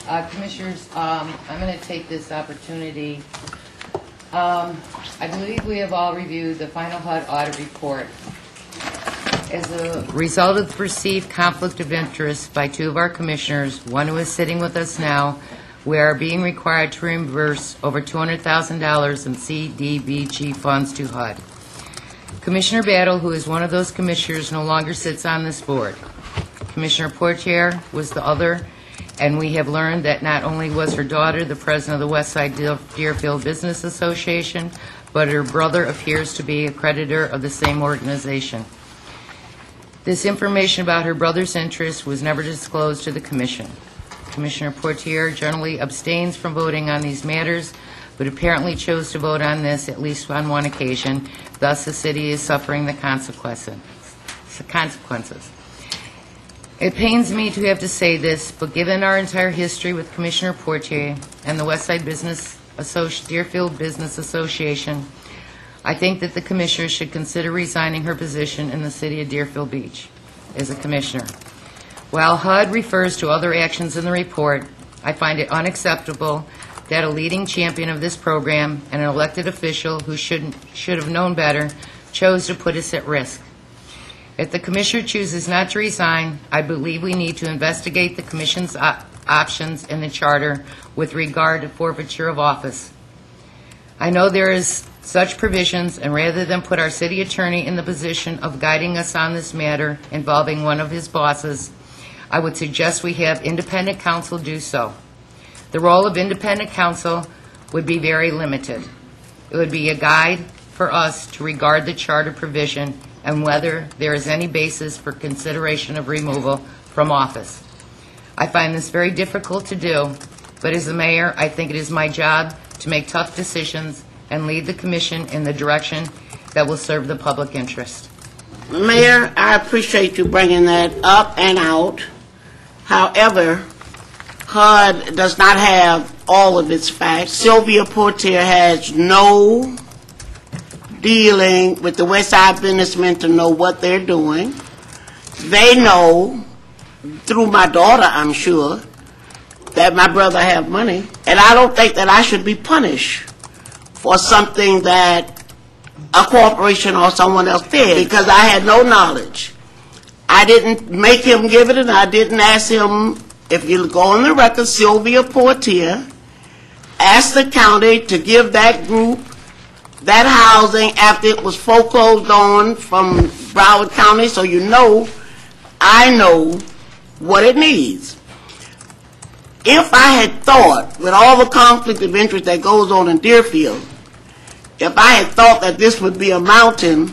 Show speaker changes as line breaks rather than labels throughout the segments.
Commissioners, I'm going to take this opportunity. I believe we have all reviewed the final HUD audit report. As a result of the perceived conflict of interest by two of our commissioners, one who is sitting with us now, we are being required to reimburse over $200,000 in CDBG funds to HUD. Commissioner Battle, who is one of those commissioners, no longer sits on this board. Commissioner Poitier was the other, and we have learned that not only was her daughter the president of the Westside Deerfield Business Association, but her brother appears to be a creditor of the same organization. This information about her brother's interests was never disclosed to the Commission. Commissioner Poitier generally abstains from voting on these matters, but apparently chose to vote on this at least on one occasion. Thus, the city is suffering the consequences. It pains me to have to say this, but given our entire history with Commissioner Poitier and the Westside Deerfield Business Association, I think that the Commissioner should consider resigning her position in the city of Deerfield Beach as a Commissioner. While HUD refers to other actions in the report, I find it unacceptable that a leading champion of this program and an elected official who should have known better chose to put us at risk. If the Commissioner chooses not to resign, I believe we need to investigate the Commission's options in the Charter with regard to forfeiture of office. I know there is such provisions, and rather than put our city attorney in the position of guiding us on this matter involving one of his bosses, I would suggest we have independent counsel do so. The role of independent counsel would be very limited. It would be a guide for us to regard the Charter provision and whether there is any basis for consideration of removal from office. I find this very difficult to do, but as a mayor, I think it is my job to make tough decisions and lead the Commission in the direction that will serve the public interest.
Mayor, I appreciate you bringing that up and out. However, HUD does not have all of its facts. Sylvia Poitier has no dealing with the Westside businessmen to know what they're doing. They know, through my daughter, I'm sure, that my brother have money. And I don't think that I should be punished for something that a corporation or someone else did, because I had no knowledge. I didn't make him give it, and I didn't ask him. If you go on the record, Sylvia Poitier asked the county to give that group that housing after it was foreclosed on from Broward County, so you know, I know what it needs. If I had thought, with all the conflict of interest that goes on in Deerfield, if I had thought that this would be a mountain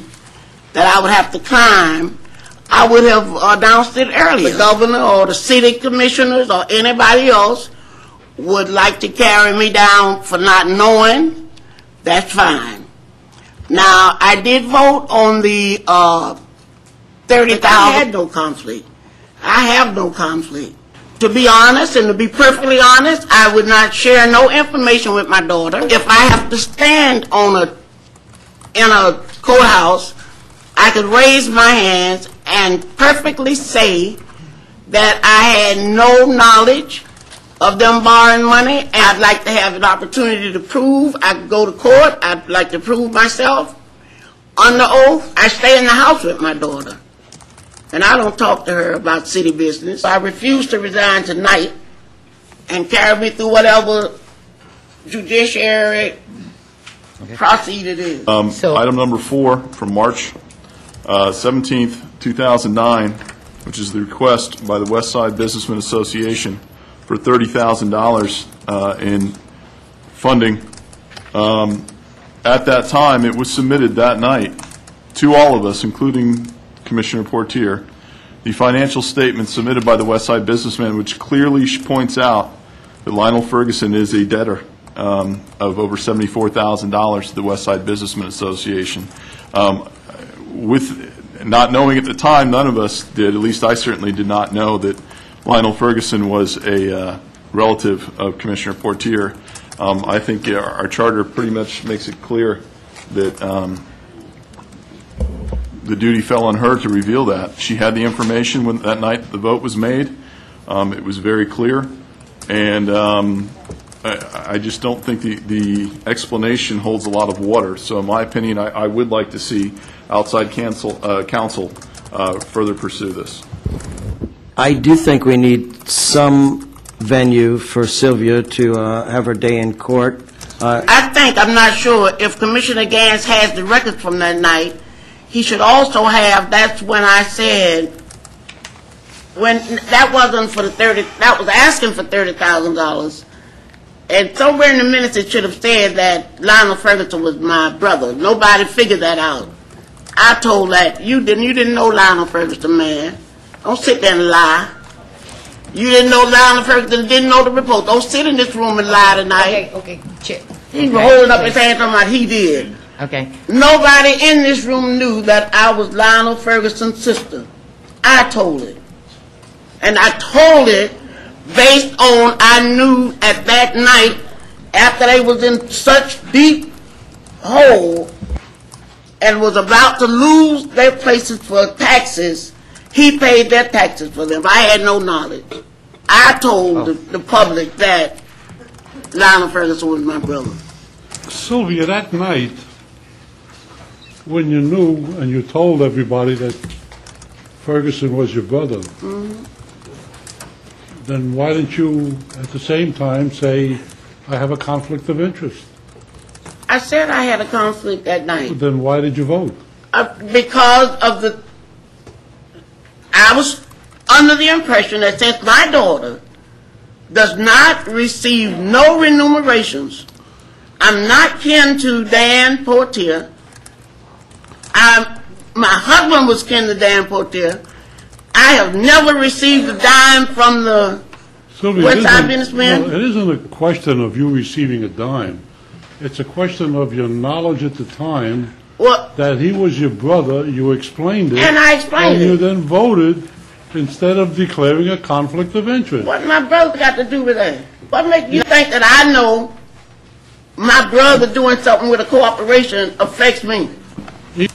that I would have to climb, I would have announced it earlier. The governor or the city commissioners or anybody else would like to carry me down for not knowing, that's fine. Now, I did vote on the $30,000. I had no conflict. I have no conflict. To be honest, and to be perfectly honest, I would not share no information with my daughter. If I have to stand in a courthouse, I could raise my hands and perfectly say that I had no knowledge of them borrowing money, and I'd like to have an opportunity to prove. I could go to court. I'd like to prove myself. Under oath, I stay in the house with my daughter, and I don't talk to her about city business. I refuse to resign tonight and carry me through whatever judiciary proceed it is.
Item number 4 from March 17th, 2009, which is the request by the Westside Businessmen Association for $30,000 in funding. At that time, it was submitted that night to all of us, including Commissioner Poitier, the financial statement submitted by the Westside Businessmen, which clearly points out that Lionel Ferguson is a debtor of over $74,000 to the Westside Businessmen Association. With not knowing at the time, none of us did, at least I certainly did not know that Lionel Ferguson was a relative of Commissioner Poitier. I think our charter pretty much makes it clear that the duty fell on her to reveal that. She had the information when that night the vote was made. It was very clear. And I just don't think the explanation holds a lot of water. So in my opinion, I would like to see outside counsel further pursue this.
I do think we need some venue for Sylvia to have her day in court.
I'm not sure, if Commissioner Gans has the records from that night, he should also have, that's when I said, when, that wasn't for the that was asking for $30,000. And somewhere in the minutes it should have said that Lionel Ferguson was my brother. Nobody figured that out. I told that. You didn't know Lionel Ferguson, man. Don't sit there and lie. You didn't know Lionel Ferguson, didn't know the report. Don't sit in this room and lie tonight.
Okay, Chip.
He was holding up his hand talking about he did.
Okay.
Nobody in this room knew that I was Lionel Ferguson's sister. I told it. And I told it based on I knew at that night, after they was in such deep hole and was about to lose their places for taxes, he paid their taxes for them. I had no knowledge. I told the public that Lionel Ferguson was my brother.
Sylvia, that night, when you knew and you told everybody that Ferguson was your brother, then why didn't you at the same time say, I have a conflict of interest?
I said I had a conflict that night.
Then why did you vote?
Because of I was under the impression that since my daughter does not receive no remunerations, I'm not kin to Dan Poitier. My husband was kin to Dan Poitier. I have never received a dime from the Westside businessman.
Well, it isn't a question of you receiving a dime. It's a question of your knowledge at the time that he was your brother. You explained it.
And I explained it.
And you then voted instead of declaring a conflict of interest.
What my brother got to do with that? What makes you think that I know my brother doing something with a corporation affects me?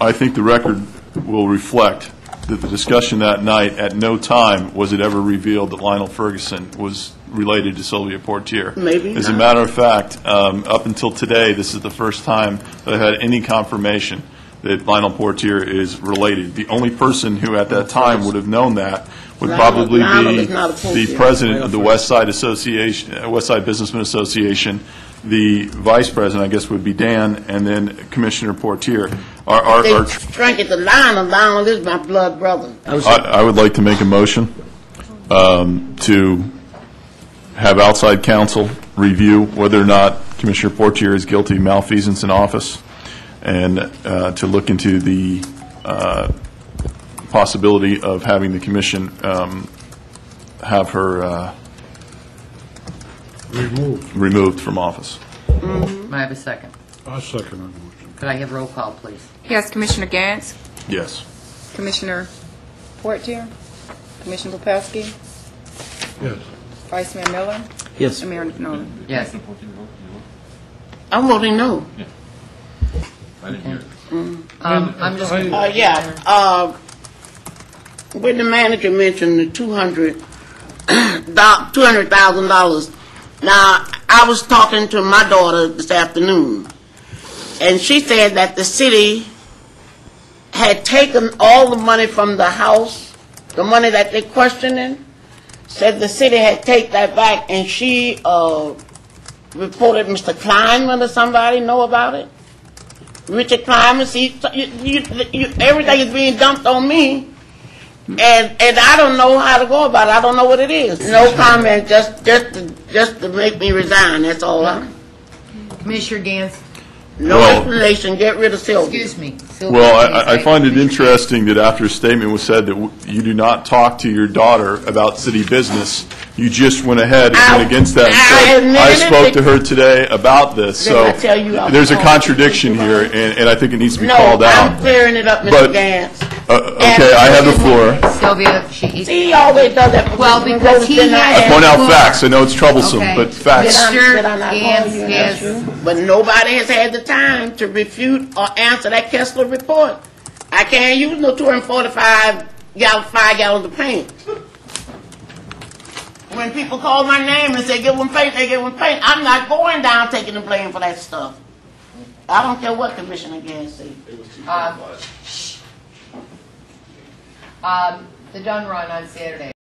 I think the record will reflect that the discussion that night, at no time was it ever revealed that Lionel Ferguson was related to Sylvia Poitier.
Maybe
As a
not.
matter of fact, up until today, this is the first time that I've had any confirmation that Lionel Poitier is related. The only person who at that time would have known that would probably
Lionel
be
is not a Poitier.
the president of the Westside Association, Westside Businessman Association. The vice president, I guess, would be Dan, and then Commissioner Poitier.
They drank it to Lionel. Lionel is my blood brother.
I would like to make a motion to have outside counsel review whether or not Commissioner Poitier is guilty of malfeasance in office, and to look into the possibility of having the commission have her removed from office.
May I have a second?
I second that motion.
Could I have roll call, please?
Yes, Commissioner Gantz,
Yes.
Commissioner Poitier, Commissioner Popelski,
Yes.
Vice Mayor Miller,
Yes.
and Mayor Nolan.
Yes.
I'm voting no.
I'm just,
When the manager mentioned the $200,000. Now, I was talking to my daughter this afternoon, and she said that the city had taken all the money from the house, the money that they're questioning, said the city had taken that back, and she reported Mr. Kleinman or somebody know about it. Richard Kleinman, see, everything is being dumped on me. And I don't know how to go about it. I don't know what it is. No comment, just to make me resign. That's all.
Commissioner Gantz,
No explanation. Get rid of Sylvia.
excuse me. Sylvia,
Well,
please.
I find it interesting that after a statement was said that you do not talk to your daughter about city business, you just went ahead and went against that and said, I spoke to her today about this. So
Didn't I tell you I was
there's a
wrong?
contradiction here, and I think it needs to be
No,
called
I'm
out.
clearing it up, Mr.
But-
Gantz.
Okay, I have the floor.
Sylvia,
He always does that.
Well, because he has-
Point out facts. I know it's troublesome,
Okay.
but facts.
Mr.
Did I not call
Gantz
you and
has-
ask you? But nobody has had the time to refute or answer that Kessler report. I can't use no 245 5 gallons of paint. when people call my name and say, give them paint, they give them paint, I'm not going down taking the blame for that stuff. I don't care what Commissioner Gans says.
The done run on Saturday.